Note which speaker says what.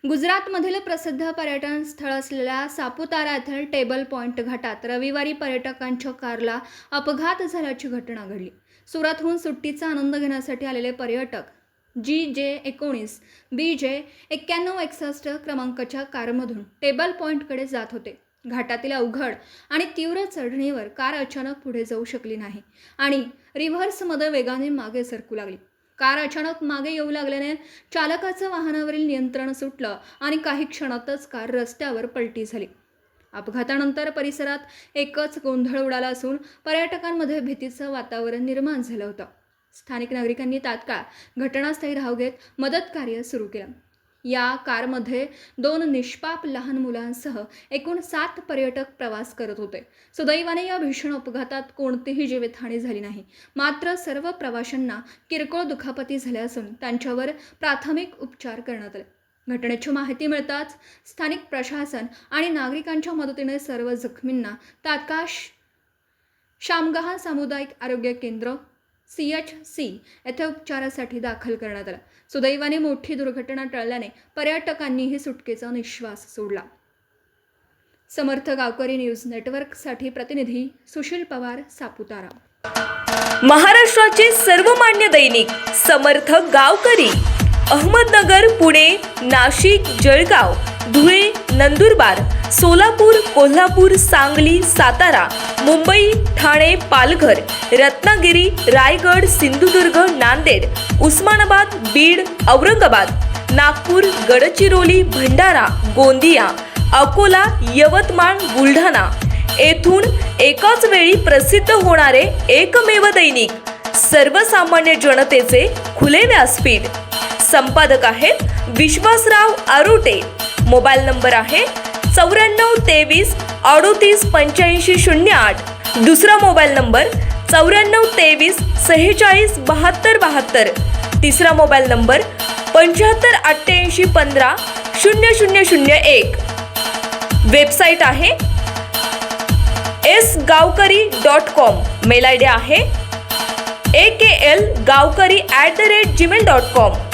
Speaker 1: गुजरातमधील प्रसिद्ध पर्यटन स्थळ असलेल्या सापुतारा येथील टेबल पॉइंट घाटात रविवारी पर्यटकांच्या कारला अपघात झाल्याची घटना घडली। सुरतहून सुट्टीचा आनंद घेण्यासाठी आलेले पर्यटक GJ19 BJ 9161 क्रमांकाच्या कारमधून टेबल पॉइंटकडे जात होते। घाटातील अवघड आणि तीव्र चढणीवर कार अचानक पुढे जाऊ शकली नाही आणि रिव्हर्समध्ये वेगाने मागे सरकू लागली। कार अचानक मागे येऊ लागल्याने चालकाचं वाहनावरील नियंत्रण सुटलं आणि काही क्षणातच कार रस्त्यावर पलटी झाली। अपघातानंतर परिसरात एकच गोंधळ उडाला असून पर्यटकांमध्ये भीतीचं वातावरण निर्माण झालं होतं। स्थानिक नागरिकांनी तात्काळ घटनास्थळी धाव घेत मदत कार्य सुरू केलं। या कारमध्ये 2 निष्पाप लहान मुलांसह एकूण 7 पर्यटक प्रवास करत होते। सुदैवाने या भीषण अपघातात कोणतीही जीवितहानी झाली नाही, मात्र सर्व प्रवाशांना किरकोळ दुखापती झाल्या असून त्यांच्यावर प्राथमिक उपचार करण्यात आले। घटनेची माहिती मिळताच स्थानिक प्रशासन आणि नागरिकांच्या मदतीने सर्व जखमींना तात्काळ शामगाह सामुदायिक आरोग्य केंद्र CHC येथे उपचारासाठी दाखल करण्यात आलं। सुदैवाने मोठी दुर्घटना टळल्याने पर्यटकांनीही सुटकेचा निश्वास सोडला। समर्थ गावकरी न्यूज नेटवर्कसाठी प्रतिनिधी सुशील पवार, सापुतारा।
Speaker 2: महाराष्ट्राचे सर्वमान्य दैनिक समर्थ गावकरी अहमदनगर, पुणे, नाशिक, जळगाव, धुळे, नंदुरबार, सोलापूर, कोल्हापूर, सांगली, सातारा, मुंबई, ठाणे, पालघर, रत्नागिरी, रायगड, सिंधुदुर्ग, नांदेड, उस्मानाबाद, बीड, औरंगाबाद, नागपूर, गडचिरोली, भंडारा, गोंदिया, अकोला, यवतमाळ, बुलढाणा येथून एकाच वेळी प्रसिद्ध होणारे एकमेव दैनिक सर्वसामान्य जनतेचे खुले व्यासपीठ। संपादक आहेत विश्वासराव आरोटे। मोबाईल नंबर आहे 9423 38 85 08। दुसरा मोबाईल नंबर 9423 46 72 72। तिसरा मोबाईल नंबर 75 88 15 0001। वेबसाईट आहे sgavkari.com। मेल ID आहे aklgavkari@gmail.com।